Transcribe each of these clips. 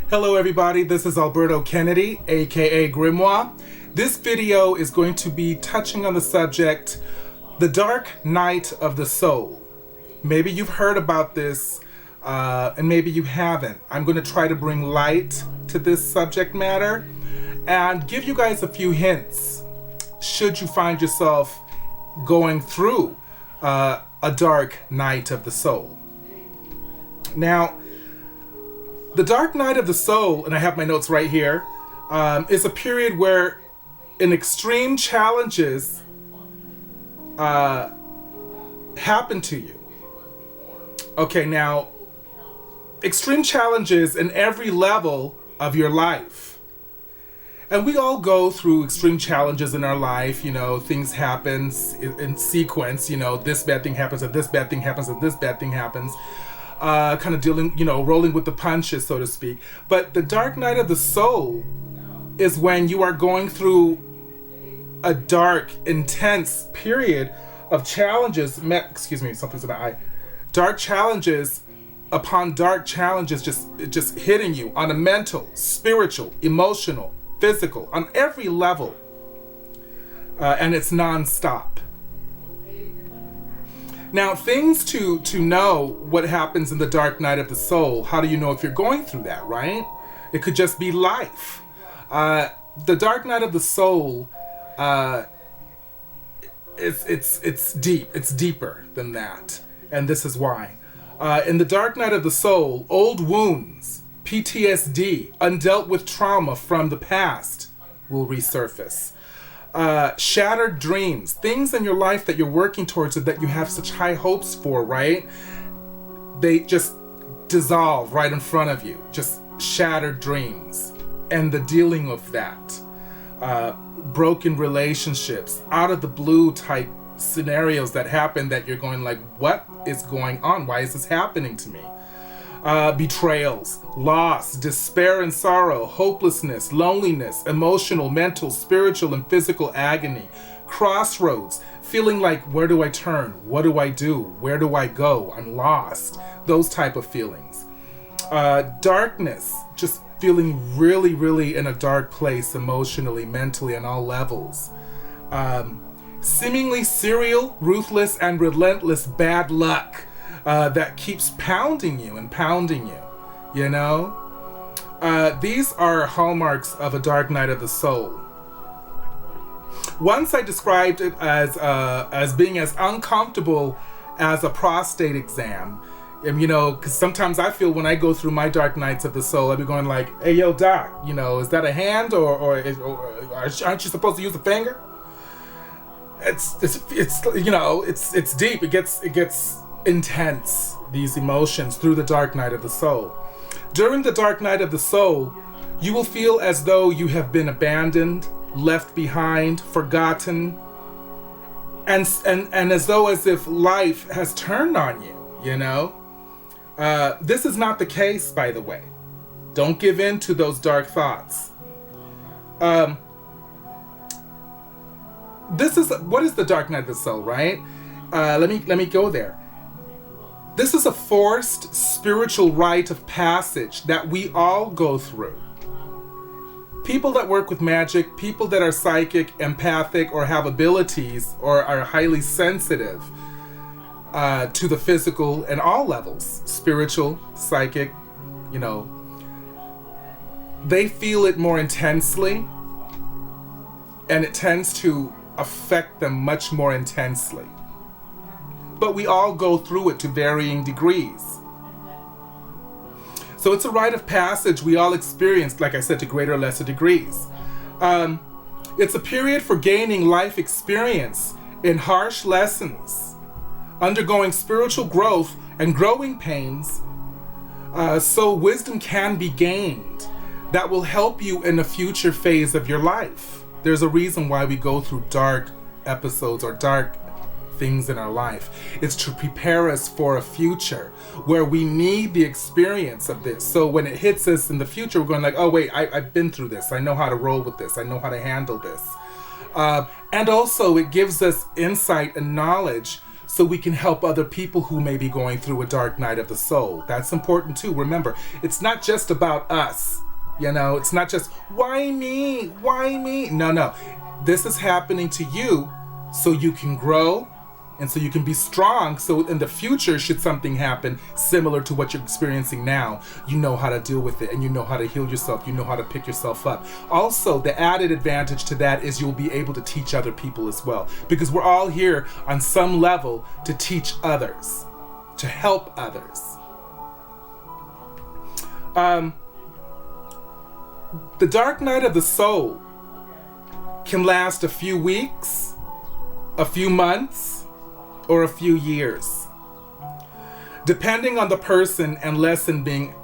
Hello everybody, this is Alberto Kennedy, aka Grimoire. This video is going to be touching on the subject, the dark night of the soul. Maybe you've heard about this, and maybe you haven't. I'm going to try to bring light to this subject matter and give you guys a few hints should you find yourself going through a dark night of the soul. Now, the dark night of the soul, and I have my notes right here, is a period where an extreme challenges happen to you. Okay, now, extreme challenges in every level of your life. And we all go through extreme challenges in our life, you know, things happen in sequence, you know, this bad thing happens, and this bad thing happens, and this bad thing happens. Kind of dealing, you know, rolling with the punches, so to speak. But the dark night of the soul is when you are going through a dark, intense period of challenges. Excuse me, something's in my eye. Dark challenges upon dark challenges just hitting you on a mental, spiritual, emotional, physical, on every level. And it's non-stop. Now, things to know what happens in the dark night of the soul. How do you know if you're going through that, right? It could just be life. The dark night of the soul, it's deep. It's deeper than that, and this is why. In the dark night of the soul, old wounds, PTSD, undealt with trauma from the past will resurface. Shattered dreams, things in your life that you're working towards or that you have such high hopes for, right? They just dissolve right in front of you. Just shattered dreams and the dealing with that. Broken relationships, out of the blue type scenarios that happen that you're going like, what is going on? Why is this happening to me? Betrayals, loss, despair and sorrow, hopelessness, loneliness, emotional, mental, spiritual, and physical agony, crossroads, feeling like, where do I turn? What do I do? Where do I go? I'm lost. Those type of feelings. Darkness, just feeling really, really in a dark place emotionally, mentally, on all levels. Seemingly serial, ruthless, and relentless bad luck. That keeps pounding you and pounding you, you know? These are hallmarks of a dark night of the soul. Once I described it as being as uncomfortable as a prostate exam. And, you know, because sometimes I feel when I go through my dark nights of the soul, I'll be going like, hey, yo, doc, you know, is that a hand or aren't you supposed to use a finger? It's you know, it's deep. It gets intense, these emotions, through the dark night of the soul. During the dark night of the soul, you will feel as though you have been abandoned, left behind, forgotten, and as if life has turned on you, you know? This is not the case, by the way. Don't give in to those dark thoughts. What is the dark night of the soul, right? Let me go there. This is a forced spiritual rite of passage that we all go through. People that work with magic, people that are psychic, empathic, or have abilities, or are highly sensitive to the physical and all levels, spiritual, psychic, you know, they feel it more intensely, and it tends to affect them much more intensely. But we all go through it to varying degrees. So it's a rite of passage we all experience, like I said, to greater or lesser degrees. It's a period for gaining life experience in harsh lessons, undergoing spiritual growth and growing pains, so wisdom can be gained that will help you in a future phase of your life. There's a reason why we go through dark episodes or dark things in our life. It's to prepare us for a future where we need the experience of this. So when it hits us in the future, we're going like, oh wait, I've been through this. I know how to roll with this. I know how to handle this. And also it gives us insight and knowledge so we can help other people who may be going through a dark night of the soul. That's important too. Remember, it's not just about us. You know, it's not just, why me? Why me? No. This is happening to you so you can grow and so you can be strong. So in the future, should something happen similar to what you're experiencing now, you know how to deal with it and you know how to heal yourself. You know how to pick yourself up. Also, the added advantage to that is you'll be able to teach other people as well, because we're all here on some level to teach others, to help others. The dark night of the soul can last a few weeks, a few months, or a few years, depending on the person and lesson being,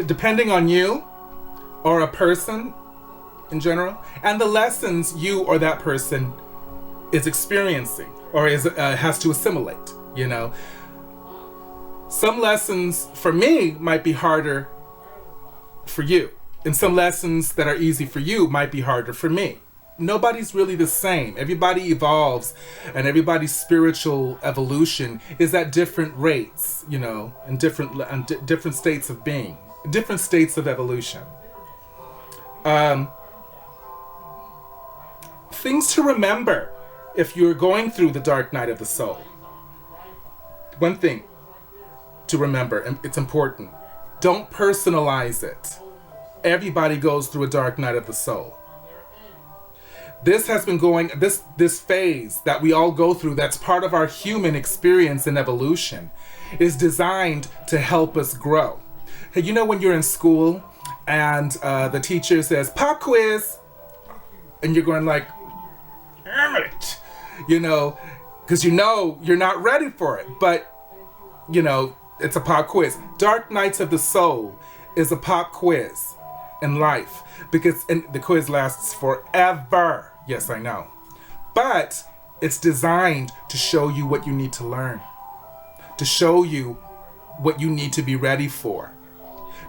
depending on you or a person in general, and the lessons you or that person is experiencing or has to assimilate, you know. Some lessons for me might be harder for you, and some lessons that are easy for you might be harder for me. Nobody's really the same. Everybody evolves, and everybody's spiritual evolution is at different rates, you know, and different states of being, different states of evolution. Things to remember if you're going through the dark night of the soul. One thing to remember, and it's important, don't personalize it. Everybody goes through a dark night of the soul. This has been going, this phase that we all go through, that's part of our human experience and evolution, is designed to help us grow. Hey, you know when you're in school and the teacher says, pop quiz, and you're going like, damn it, you know, because you know you're not ready for it, but, you know, it's a pop quiz. Dark Nights of the Soul is a pop quiz in life, because the quiz lasts forever. Yes, I know. But it's designed to show you what you need to learn, to show you what you need to be ready for,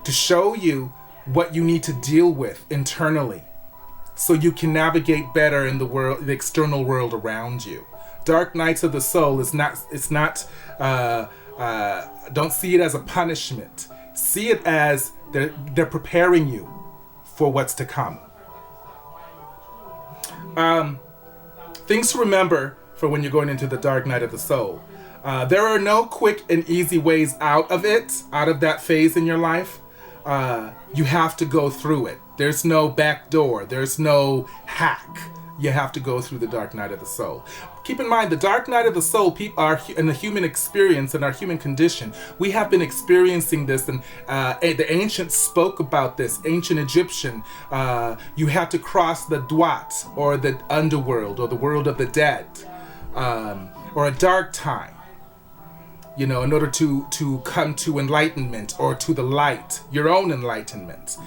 to show you what you need to deal with internally so you can navigate better in the world, the external world around you. Dark Nights of the Soul is not, don't see it as a punishment. See it as they're preparing you for what's to come. Things to remember for when you're going into the dark night of the soul. There are no quick and easy ways out of it, out of that phase in your life. You have to go through it. There's no back door. There's no hack. You have to go through the dark night of the soul. Keep in mind, the dark night of the soul, people are in the human experience and our human condition. We have been experiencing this, and the ancients spoke about this. Ancient Egyptian, you had to cross the Duat, or the underworld, or the world of the dead, or a dark time, you know, in order to come to enlightenment or to the light, your own enlightenment.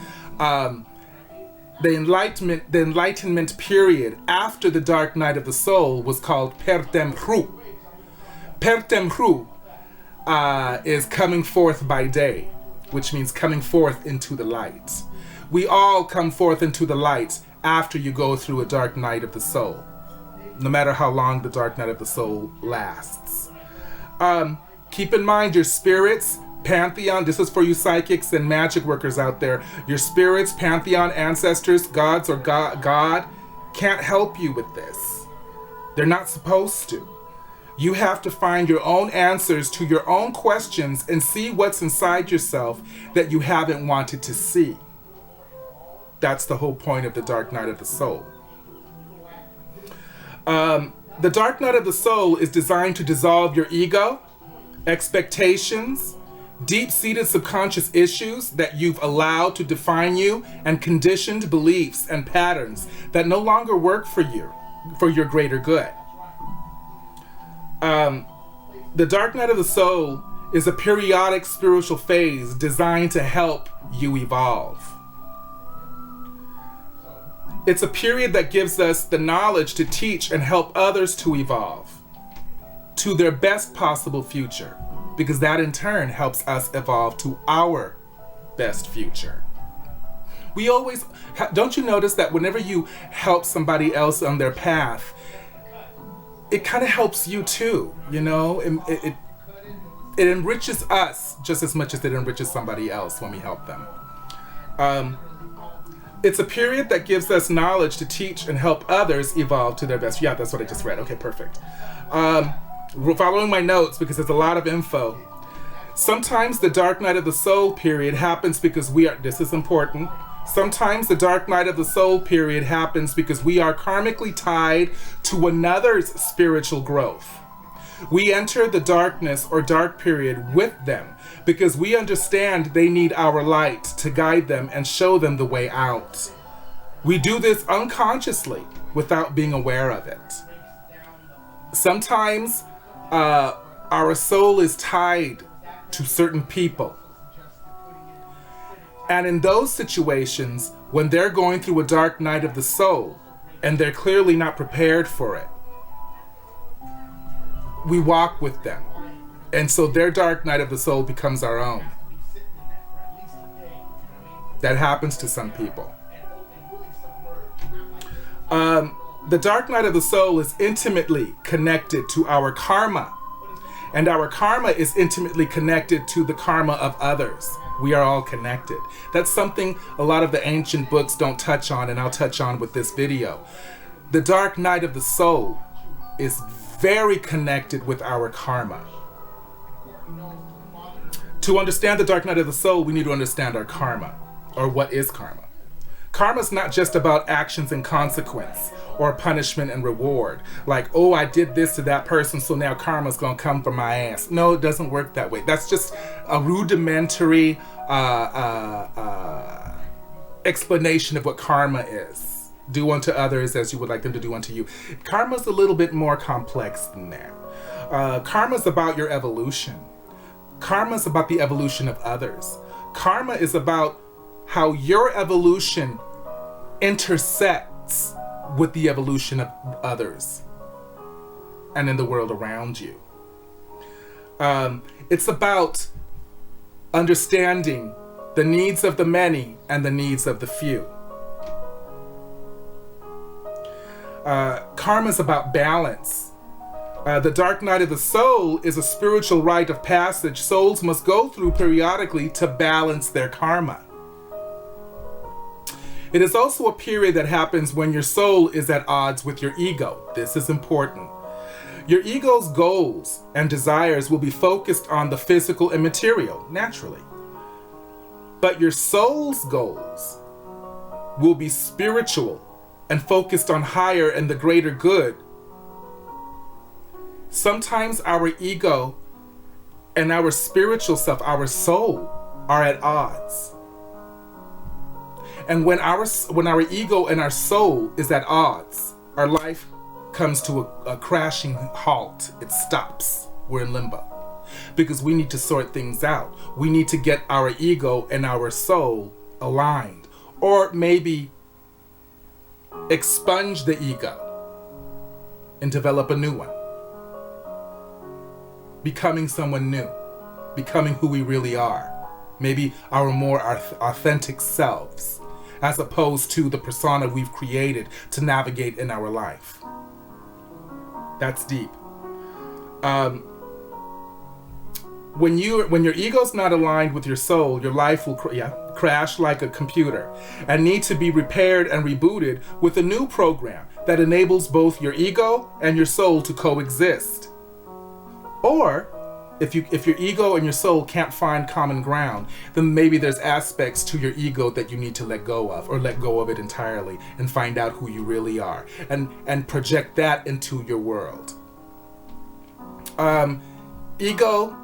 The enlightenment period after the dark night of the soul was called Pertemhru. Pertemhru is coming forth by day, which means coming forth into the light. We all come forth into the light after you go through a dark night of the soul, no matter how long the dark night of the soul lasts. Keep in mind your spirits, Pantheon, this is for you psychics and magic workers out there. Your spirits, Pantheon, ancestors, gods, or God can't help you with this. They're not supposed to. You have to find your own answers to your own questions and see what's inside yourself that you haven't wanted to see. That's the whole point of the dark night of the soul. The dark night of the soul is designed to dissolve your ego, expectations, deep-seated subconscious issues that you've allowed to define you, and conditioned beliefs and patterns that no longer work for you, for your greater good. The dark night of the soul is a periodic spiritual phase designed to help you evolve. It's a period that gives us the knowledge to teach and help others to evolve to their best possible future, because that in turn helps us evolve to our best future. We always, don't you notice that whenever you help somebody else on their path, it kind of helps you too, you know? It enriches us just as much as it enriches somebody else when we help them. It's a period that gives us knowledge to teach and help others evolve to their best. Yeah, that's what I just read. Okay, perfect. We're following my notes because there's a lot of info. Sometimes the dark night of the soul period happens because this is important. Sometimes the dark night of the soul period happens because we are karmically tied to another's spiritual growth. We enter the darkness or dark period with them because we understand they need our light to guide them and show them the way out. We do this unconsciously without being aware of it. Sometimes our soul is tied to certain people. And in those situations, when they're going through a dark night of the soul and they're clearly not prepared for it, we walk with them. And so their dark night of the soul becomes our own. That happens to some people. The dark night of the soul is intimately connected to our karma. And our karma is intimately connected to the karma of others. We are all connected. That's something a lot of the ancient books don't touch on, and I'll touch on with this video. The dark night of the soul is very connected with our karma. To understand the dark night of the soul, we need to understand our karma, or what is karma. Karma is not just about actions and consequence, or punishment and reward. Like, oh, I did this to that person, so now karma's gonna come for my ass. No, it doesn't work that way. That's just a rudimentary explanation of what karma is. Do unto others as you would like them to do unto you. Karma's a little bit more complex than that. Karma's about your evolution. Karma's about the evolution of others. Karma is about how your evolution intersects with the evolution of others and in the world around you. It's about understanding the needs of the many and the needs of the few. Karma is about balance. The dark night of the soul is a spiritual rite of passage souls must go through periodically to balance their karma. It is also a period that happens when your soul is at odds with your ego. This is important. Your ego's goals and desires will be focused on the physical and material, naturally. But your soul's goals will be spiritual and focused on higher and the greater good. Sometimes our ego and our spiritual self, our soul, are at odds. And when our ego and our soul is at odds, our life comes to a crashing halt. It stops. We're in limbo. Because we need to sort things out. We need to get our ego and our soul aligned. Or maybe expunge the ego and develop a new one. Becoming someone new. Becoming who we really are. Maybe our more authentic selves, as opposed to the persona we've created to navigate in our life. That's deep. When your ego's not aligned with your soul, your life will crash like a computer and need to be repaired and rebooted with a new program that enables both your ego and your soul to coexist. Or if your ego and your soul can't find common ground, then maybe there's aspects to your ego that you need to let go of, or let go of it entirely and find out who you really are and project that into your world. Ego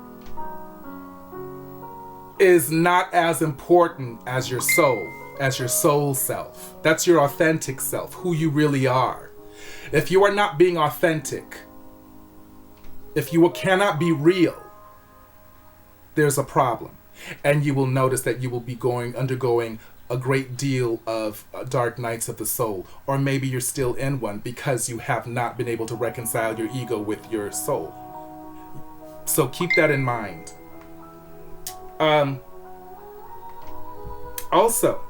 is not as important as your soul self. That's your authentic self, who you really are. If you are not being authentic, if you cannot be real, there's a problem. And you will notice that you will be undergoing a great deal of dark nights of the soul. Or maybe you're still in one because you have not been able to reconcile your ego with your soul. So keep that in mind. Also,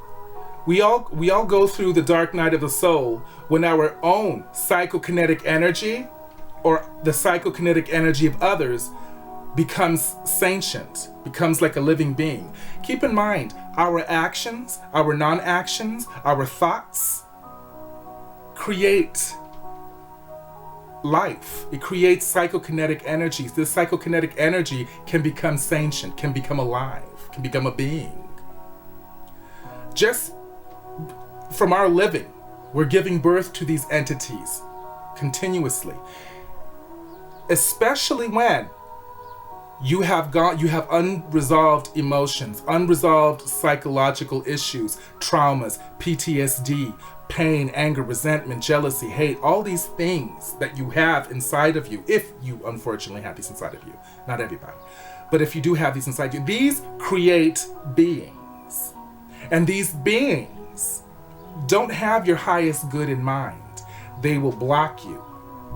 we all go through the dark night of the soul when our own psychokinetic energy or the psychokinetic energy of others becomes sentient, becomes like a living being. Keep in mind, our actions, our non-actions, our thoughts create life. It creates psychokinetic energies. This psychokinetic energy can become sentient, can become alive, can become a being. Just from our living, we're giving birth to these entities continuously. Especially when you have unresolved emotions, unresolved psychological issues, traumas, PTSD, pain, anger, resentment, jealousy, hate, all these things that you have inside of you, if you unfortunately have these inside of you, not everybody, but if you do have these inside you, these create beings. And these beings don't have your highest good in mind. They will block you.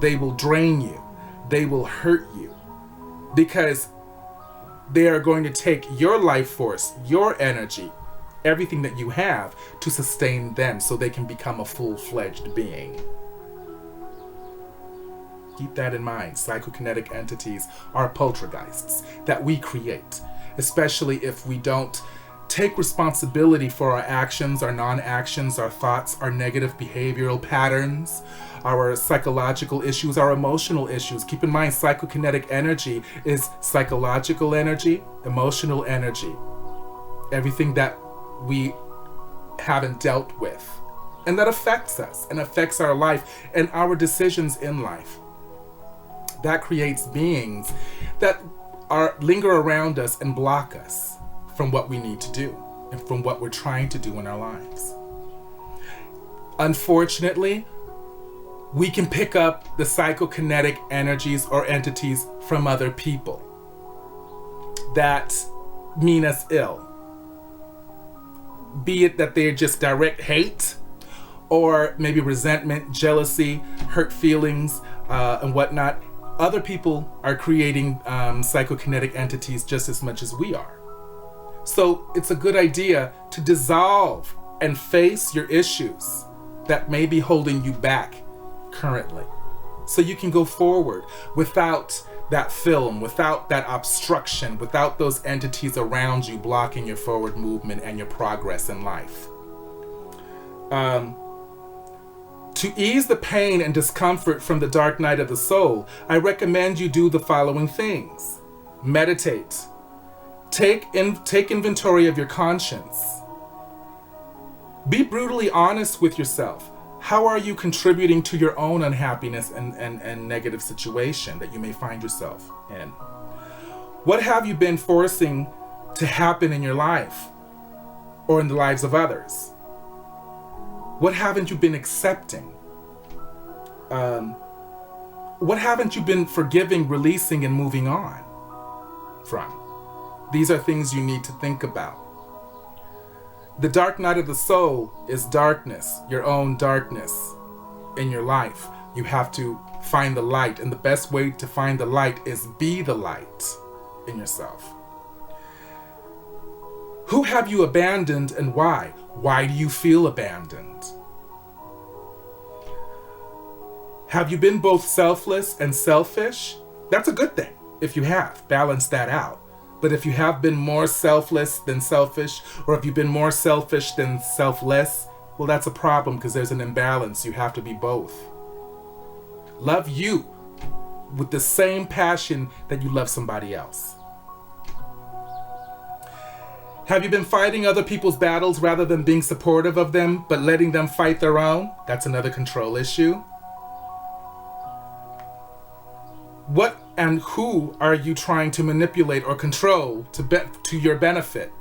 They will drain you. They will hurt you because they are going to take your life force, your energy, everything that you have to sustain them so they can become a full-fledged being. Keep that in mind. Psychokinetic entities are poltergeists that we create, especially if we don't take responsibility for our actions, our non-actions, our thoughts, our negative behavioral patterns, our psychological issues, our emotional issues. Keep in mind, psychokinetic energy is psychological energy, emotional energy, everything that we haven't dealt with, and that affects us and affects our life and our decisions in life. That creates beings that linger around us and block us from what we need to do and from what we're trying to do in our lives. Unfortunately, we can pick up the psychokinetic energies or entities from other people that mean us ill. Be it that they're just direct hate, or maybe resentment, jealousy, hurt feelings, and whatnot. Other people are creating psychokinetic entities just as much as we are. So it's a good idea to dissolve and face your issues that may be holding you back currently, so you can go forward without that film, without that obstruction, without those entities around you blocking your forward movement and your progress in life. To ease the pain and discomfort from the dark night of the soul, I recommend you do the following things. Meditate. Take inventory of your conscience. Be brutally honest with yourself. How are you contributing to your own unhappiness and negative situation that you may find yourself in? What have you been forcing to happen in your life or in the lives of others? What haven't you been accepting? What haven't you been forgiving, releasing, and moving on from? These are things you need to think about. The dark night of the soul is darkness, your own darkness in your life. You have to find the light, and the best way to find the light is be the light in yourself. Who have you abandoned and why? Why do you feel abandoned? Have you been both selfless and selfish? That's a good thing if you have. Balance that out. But if you have been more selfless than selfish, or if you've been more selfish than selfless, well, that's a problem because there's an imbalance. You have to be both. Love you with the same passion that you love somebody else. Have you been fighting other people's battles rather than being supportive of them, but letting them fight their own? That's another control issue. What and who are you trying to manipulate or control to your benefit?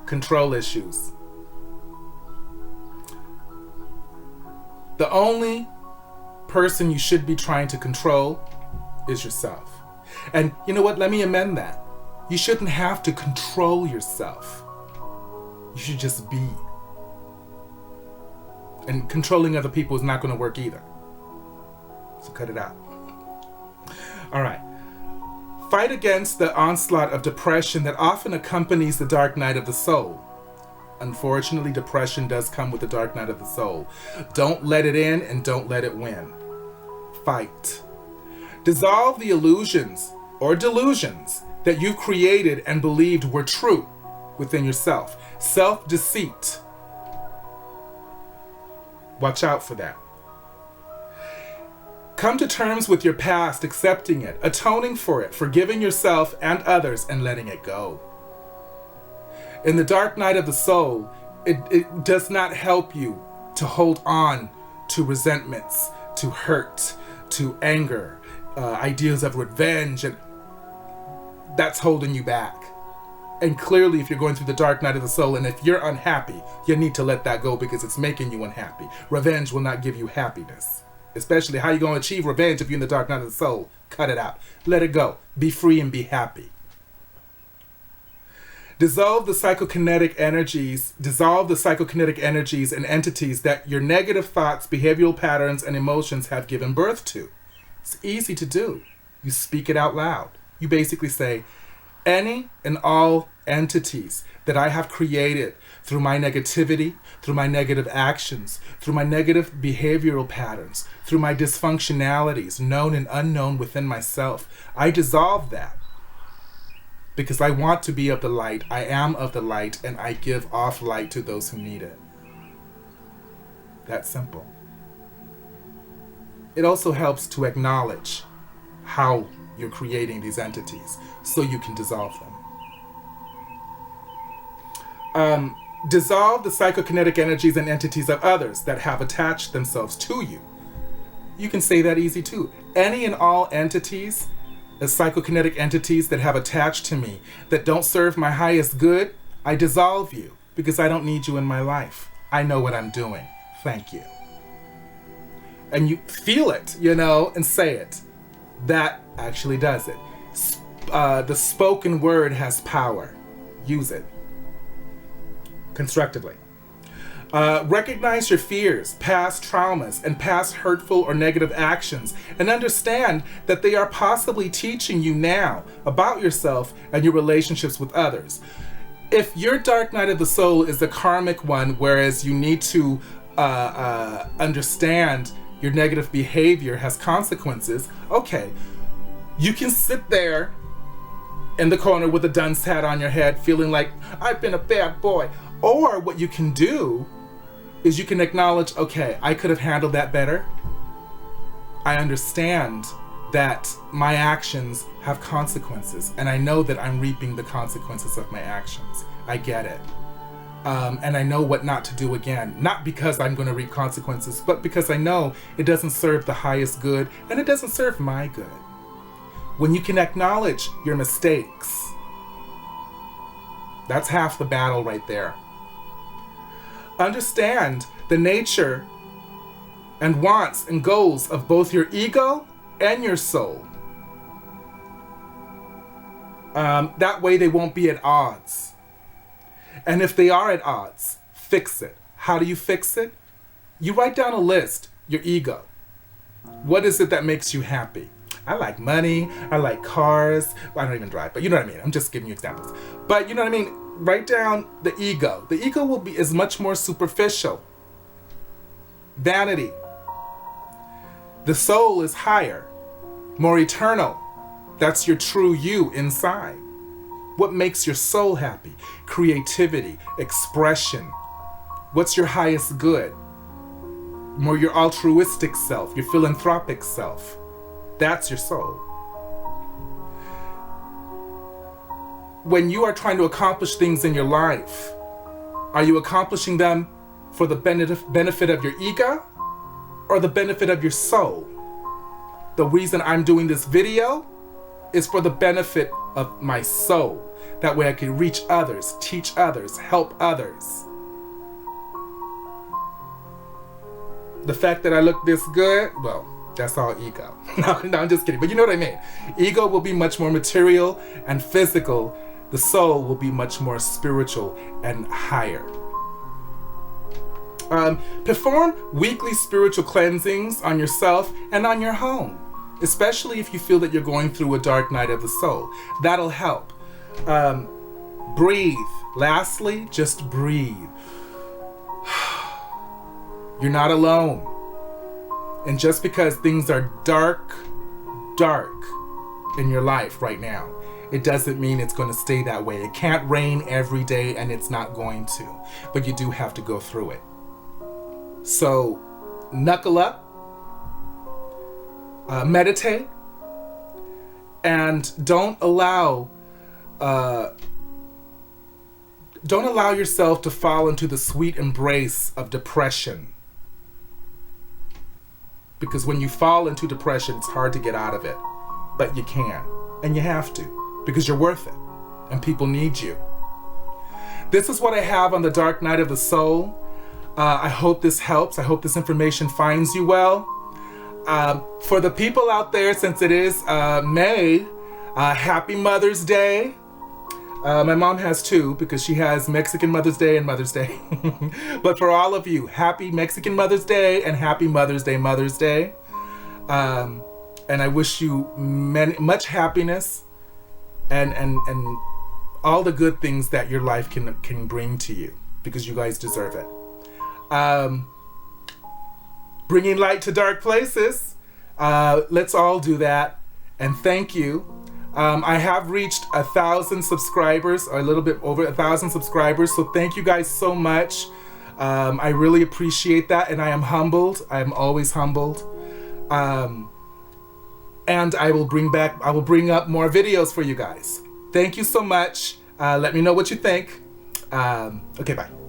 Control issues. The only person you should be trying to control is yourself. And you know what? Let me amend that. You shouldn't have to control yourself. You should just be. And controlling other people is not going to work either. So cut it out. All right. Fight against the onslaught of depression that often accompanies the dark night of the soul. Unfortunately, depression does come with the dark night of the soul. Don't let it in and don't let it win. Fight. Dissolve the illusions or delusions that you've created and believed were true within yourself. Self-deceit. Watch out for that. Come to terms with your past, accepting it, atoning for it, forgiving yourself and others, and letting it go. In the dark night of the soul, it does not help you to hold on to resentments, to hurt, to anger, ideas of revenge, and that's holding you back. And clearly, if you're going through the dark night of the soul, and if you're unhappy, you need to let that go because it's making you unhappy. Revenge will not give you happiness. Especially, how you going to achieve revenge if you're in the dark night of the soul? Cut it out. Let it go. Be free and be happy. Dissolve the psychokinetic energies and entities that your negative thoughts, behavioral patterns, and emotions have given birth to. It's easy to do. You speak it out loud. You basically say, any and all entities that I have created through my negativity, through my negative actions, through my negative behavioral patterns, through my dysfunctionalities, known and unknown within myself, I dissolve that. Because I want to be of the light, I am of the light, and I give off light to those who need it. That's simple. It also helps to acknowledge how you're creating these entities so you can dissolve them. Dissolve the psychokinetic energies and entities of others that have attached themselves to you. You can say that easy too. Any and all entities, the psychokinetic entities that have attached to me, that don't serve my highest good, I dissolve you because I don't need you in my life. I know what I'm doing. Thank you. And you feel it, and say it. That actually does it. The spoken word has power. Use it constructively. Recognize your fears, past traumas, and past hurtful or negative actions, and understand that they are possibly teaching you now about yourself and your relationships with others. If your dark night of the soul is the karmic one, whereas you need to understand your negative behavior has consequences, okay, you can sit there in the corner with a dunce hat on your head feeling like, I've been a bad boy. Or what you can do is you can acknowledge, okay, I could have handled that better. I understand that my actions have consequences, and I know that I'm reaping the consequences of my actions. I get it. And I know what not to do again. Not because I'm going to reap consequences, but because I know it doesn't serve the highest good, and it doesn't serve my good. When you can acknowledge your mistakes, that's half the battle right there. Understand the nature and wants and goals of both your ego and your soul. That way they won't be at odds. And if they are at odds, fix it. How do you fix it? You write down a list, your ego. What is it that makes you happy? I like money, I like cars. I don't even drive, but you know what I mean. I'm just giving you examples. But you know what I mean? Write down the ego. The ego is much more superficial. Vanity. The soul is higher, more eternal. That's your true you inside. What makes your soul happy? Creativity, expression. What's your highest good? More your altruistic self, your philanthropic self. That's your soul. When you are trying to accomplish things in your life, are you accomplishing them for the benefit of your ego or the benefit of your soul? The reason I'm doing this video is for the benefit of my soul. That way I can reach others, teach others, help others. The fact that I look this good, well, that's all ego. No, I'm just kidding. But you know what I mean. Ego will be much more material and physical. The soul will be much more spiritual and higher. Perform weekly spiritual cleansings on yourself and on your home, especially if you feel that you're going through a dark night of the soul. That'll help. Breathe. Lastly, just breathe. You're not alone. And just because things are dark, dark in your life right now, it doesn't mean it's going to stay that way. It can't rain every day, and it's not going to. But you do have to go through it. So, knuckle up, meditate, and don't allow yourself to fall into the sweet embrace of depression. Because when you fall into depression, it's hard to get out of it. But you can, and you have to, because you're worth it, and people need you. This is what I have on the dark night of the soul. I hope this helps. I hope this information finds you well. For the people out there, since it is May, happy Mother's Day. My mom has two, because she has Mexican Mother's Day and Mother's Day. But for all of you, happy Mexican Mother's Day and happy Mother's Day, Mother's Day. And I wish you much happiness and all the good things that your life can bring to you, because you guys deserve it. Bringing light to dark places. Let's all do that. And thank you. I have reached 1,000 subscribers, or a little bit over 1,000 subscribers. So thank you guys so much. I really appreciate that. And I am humbled. I am always humbled. And I will bring up more videos for you guys. Thank you so much. Let me know what you think. Okay, bye.